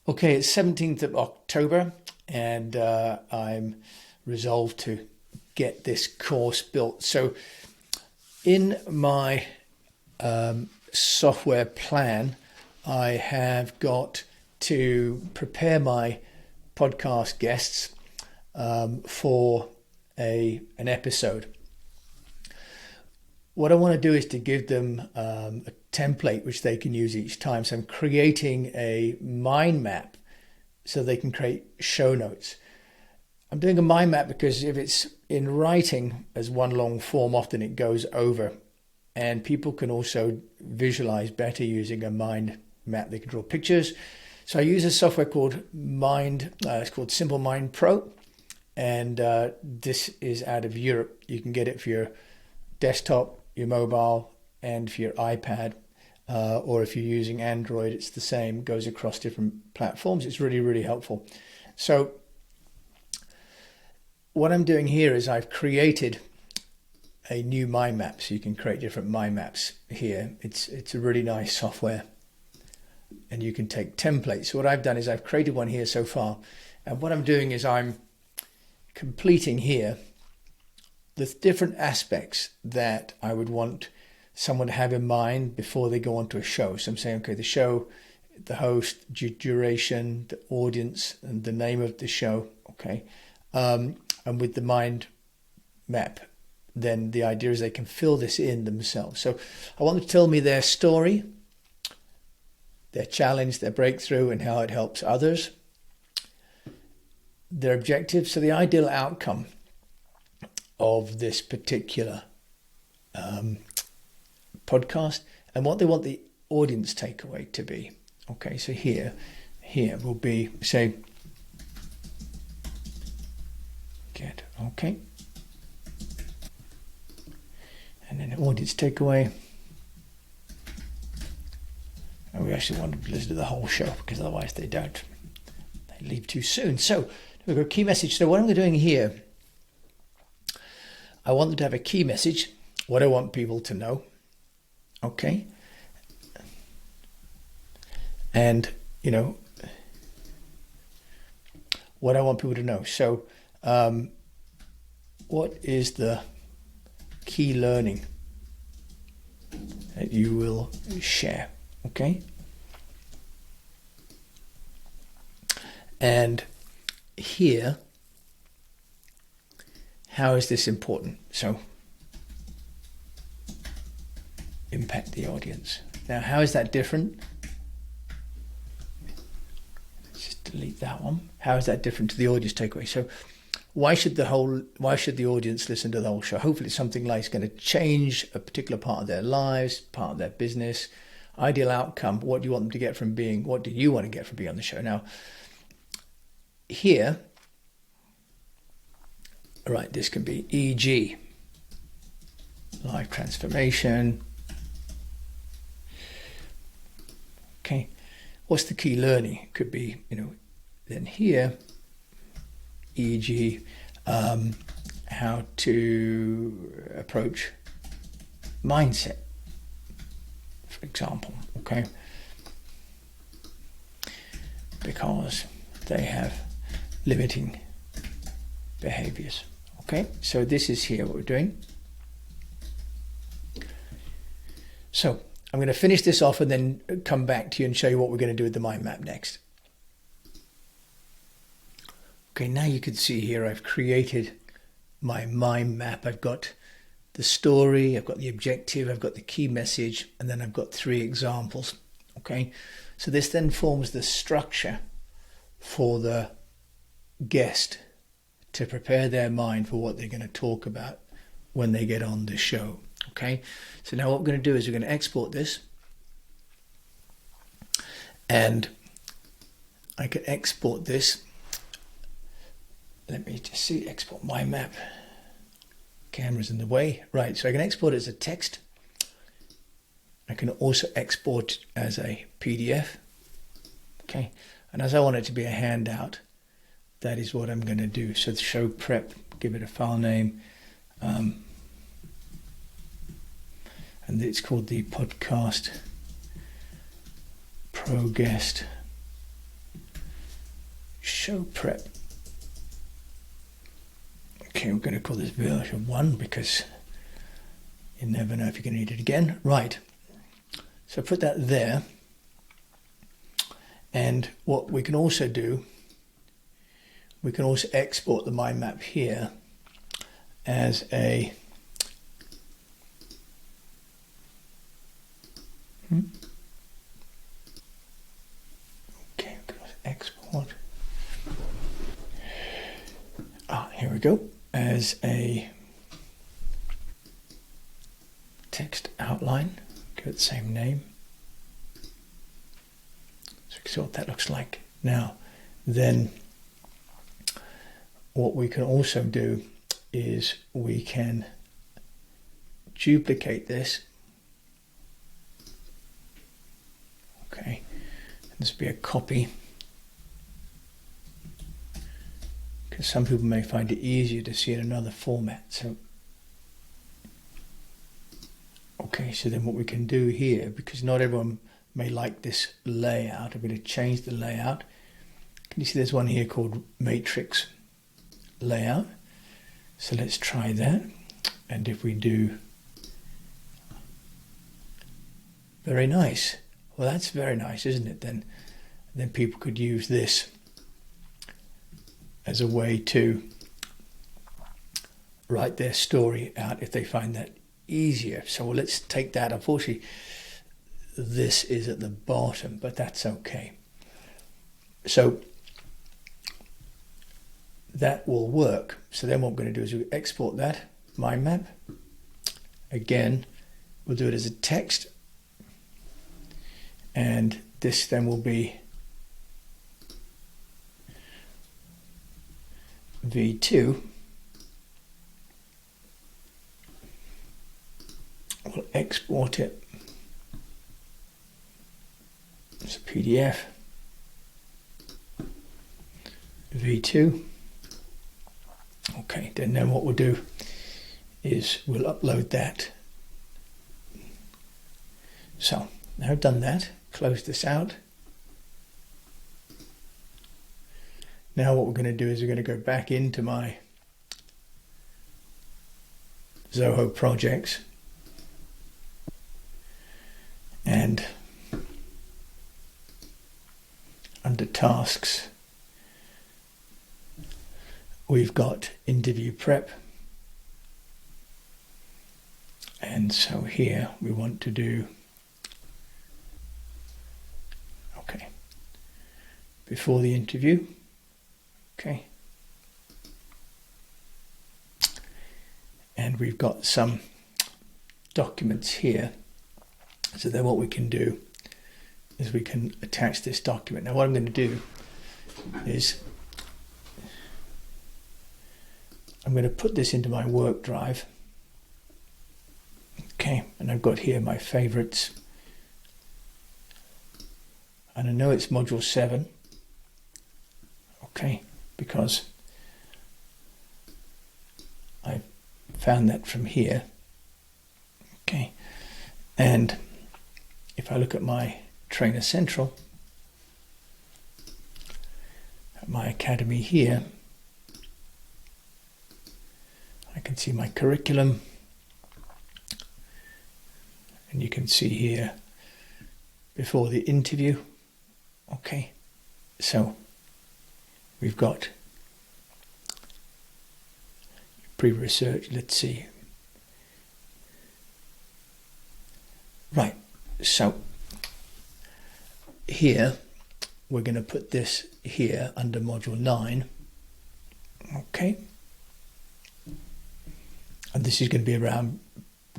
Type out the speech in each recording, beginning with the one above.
Okay, it's 17th of October, and I'm resolved to get this course built. So in my software plan, I have got to prepare my podcast guests for an episode. What I want to do is to give them a template which they can use each time. So I'm creating a mind map so they can create show notes. I'm doing a mind map because if it's in writing as one long form, often it goes over, and people can also visualize better using a mind map. They can draw pictures. So I use a software called it's called Simpleminds Pro, and this is out of Europe. You can get it for your desktop, your mobile, and for your iPad, or if you're using Android, it's the same, goes across different platforms. It's really, really helpful. So what I'm doing here is I've created a new mind map, so you can create different mind maps here. It's a really nice software, and you can take templates. So what I've done is I've created one here so far, and what I'm doing is I'm completing here the different aspects that I would want someone to have in mind before they go onto a show. So I'm saying, okay, the show, the host, duration, the audience, and the name of the show, okay? And with the mind map, then the idea is they can fill this in themselves. So I want them to tell me their story, their challenge, their breakthrough, and how it helps others, their objectives, so the ideal outcome of this particular podcast, and what they want the audience takeaway to be. Okay, so here will be, say, get, okay, and then the audience takeaway. And we actually want to listen to the whole show, because otherwise they leave too soon. So we've got a key message. So what I'm doing here, I want them to have a key message, what I want people to know, okay? And, what I want people to know. So what is the key learning that you will share, okay? And here, how is this important? So, impact the audience. Now, how is that different? Let's just delete that one. How is that different to the audience takeaway? So, why should the audience listen to the whole show? Hopefully, it's something like it's going to change a particular part of their lives, part of their business. Ideal outcome. What do you want them to get from being? What do you want to get from being on the show? Now, here. All right, this can be e.g. life transformation. Okay, what's the key learning? It could be, then here, e.g. How to approach mindset, for example, okay? Because they have limiting behaviors. Okay, so this is here what we're doing. So I'm going to finish this off and then come back to you and show you what we're going to do with the mind map next. Okay, now you can see here I've created my mind map. I've got the story, I've got the objective, I've got the key message, and then I've got 3 examples. Okay, so this then forms the structure for the guest to prepare their mind for what they're going to talk about when they get on the show. Okay, so now what we're going to do is we're going to export this, and I can export this. Let me just see, export my map. Camera's in the way. Right, so I can export it as a text. I can also export it as a PDF. Okay, and as I want it to be a handout, that is what I'm going to do. So the show prep, give it a file name, and it's called the Podcast Pro Guest show prep. Okay, we're going to call this version 1 because you never know if you're going to need it again. Right, so put that there. And what we can also do, we can also export the mind map here as a okay, export. Here we go, as a text outline. Give it the same name. So you see what that looks like. Now, then what we can also do is we can duplicate this. Okay, this will be a copy, because some people may find it easier to see in another format. So, okay, so then what we can do here, because not everyone may like this layout, I'm going to change the layout. Can you see there's one here called matrix layout? So let's try that. And if we do, very nice. Well, that's very nice, isn't it? Then people could use this as a way to write their story out if they find that easier. So let's take that. Unfortunately, this is at the bottom, but that's okay. So that will work. So then what we're going to do is we export that mind map. Again, we'll do it as a text. And this then will be V2. We'll export it as a PDF. V2. Okay, then what we'll do is we'll upload that. So now I've done that, close this out. Now what we're going to do is we're going to go back into my ZOHO projects and under tasks we've got interview prep, and so here we want to do before the interview. Okay, and we've got some documents here, so then what we can do is we can attach this document. Now what I'm going to do is I'm going to put this into my work drive. Okay, and I've got here my favorites, and I know it's module 7. Okay, because I found that from here. Okay, and if I look at my TrainerCentral, at my academy here, I can see my curriculum, and you can see here before the interview. Okay, so we've got pre-research. Let's see. Right, so here we're going to put this here under module 9. Okay, and this is going to be around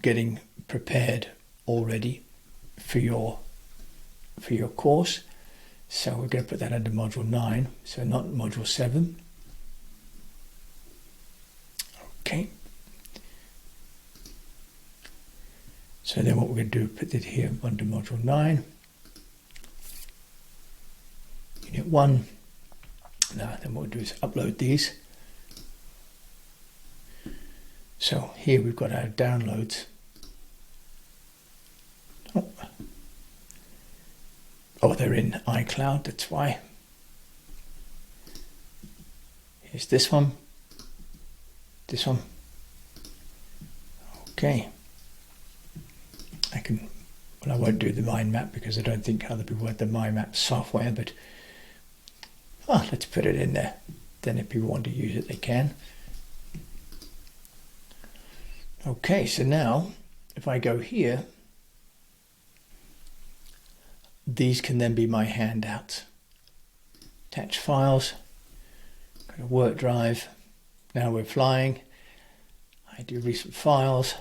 getting prepared already for your course. So we're going to put that under module 9, so not module 7. Okay. So then what we're going to do, put it here under module 9. Unit 1. Now then what we'll do is upload these. So here we've got our downloads. Oh, they're in iCloud, that's why. It's this one. This one. Okay. Well, I won't do the mind map because I don't think other people have the mind map software, but let's put it in there. Then if people want to use it, they can. Okay, so now if I go here, these can then be my handouts. Attach files, go to work drive. Now we're flying. I do recent files,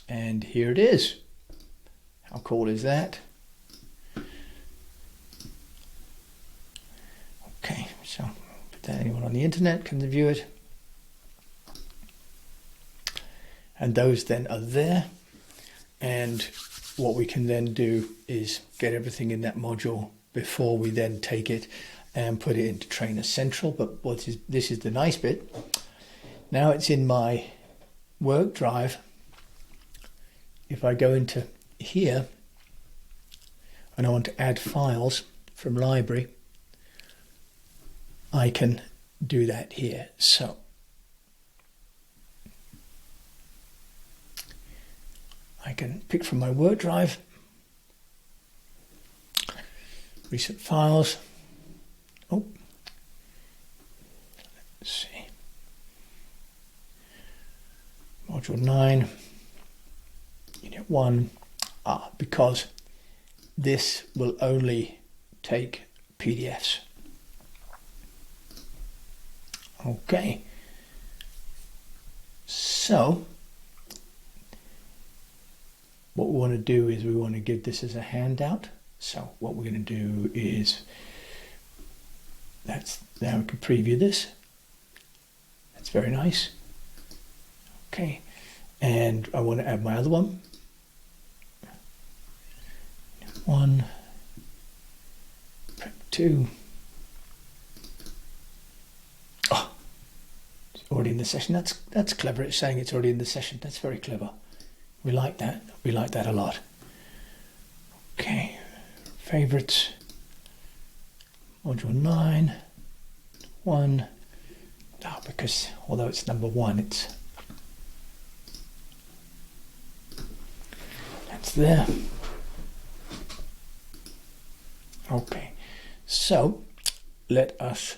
and here it is. How cool is that? Okay, so put that anyone on the internet can view it. And those then are there. And what we can then do is get everything in that module before we then take it and put it into TrainerCentral. But this is the nice bit. Now it's in my work drive. If I go into here and I want to add files from library, I can do that here. So I can pick from my work drive, recent files. Oh, let's see. Module 9, Unit 1. Because this will only take PDFs. Okay. So what we want to do is we want to give this as a handout. So what we're going to do is now we can preview this. That's very nice. Okay, and I want to add my other one. Prep 2. Oh, it's already in the session. That's clever. It's saying it's already in the session. That's very clever. We like that. We like that a lot. Okay, favorites. Module 9. 1. Because although it's number 1, that's there. Okay, so let us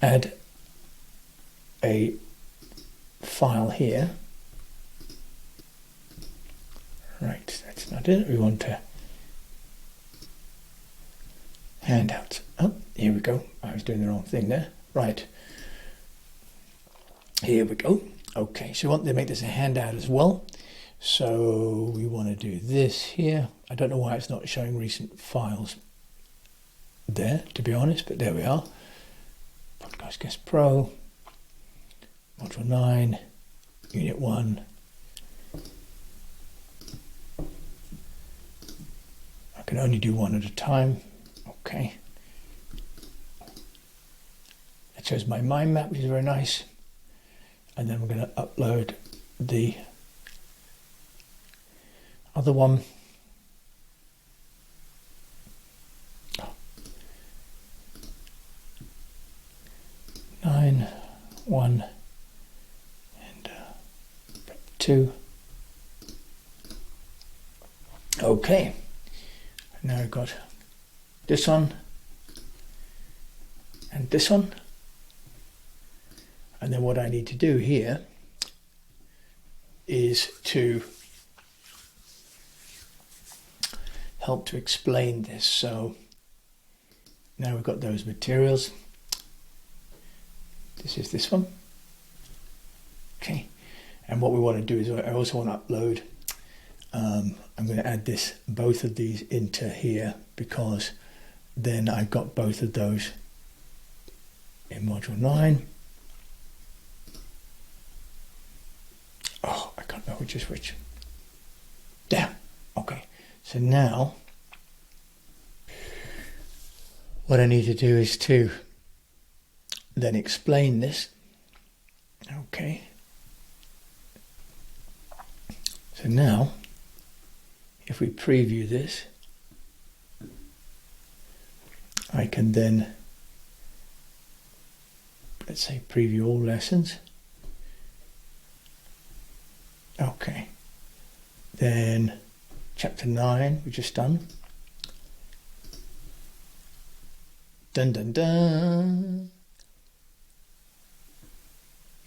add a file here. Right, that's not it. We want to handouts. Oh, here we go. I was doing the wrong thing there. Right. Here we go. Okay, so we want to make this a handout as well. So we want to do this here. I don't know why it's not showing recent files there, to be honest, but there we are. Podcast Guest Pro, Module 9, Unit 1. I can only do one at a time. Okay. That shows my mind map, which is very nice. And then we're going to upload the other one. 9, 1, and 2. Okay. Now I've got this one and this one. And then what I need to do here is to help to explain this. So now we've got those materials. This is this one. Okay. And what we want to do is I also want to upload. I'm going to add both of these into here, because then I've got both of those in module 9. Oh, I can't know which is which. Damn. Okay. So now what I need to do is to then explain this. Okay. So now, if we preview this, I can then let's say preview all lessons. Okay. Then chapter 9, we've just done. Dun dun dun.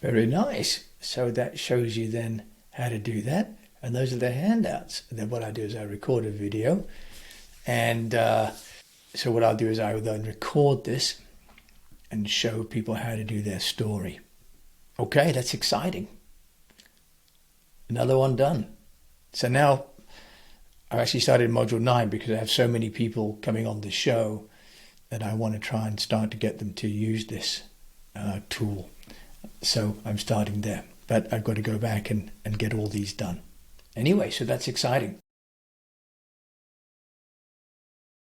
Very nice. So that shows you then how to do that. And those are the handouts. And then what I do is I record a video. And so what I'll do is I will then record this and show people how to do their story. Okay, that's exciting. Another one done. So now I've actually started module 9 because I have so many people coming on the show that I want to try and start to get them to use this tool. So I'm starting there. But I've got to go back and get all these done. Anyway, so that's exciting.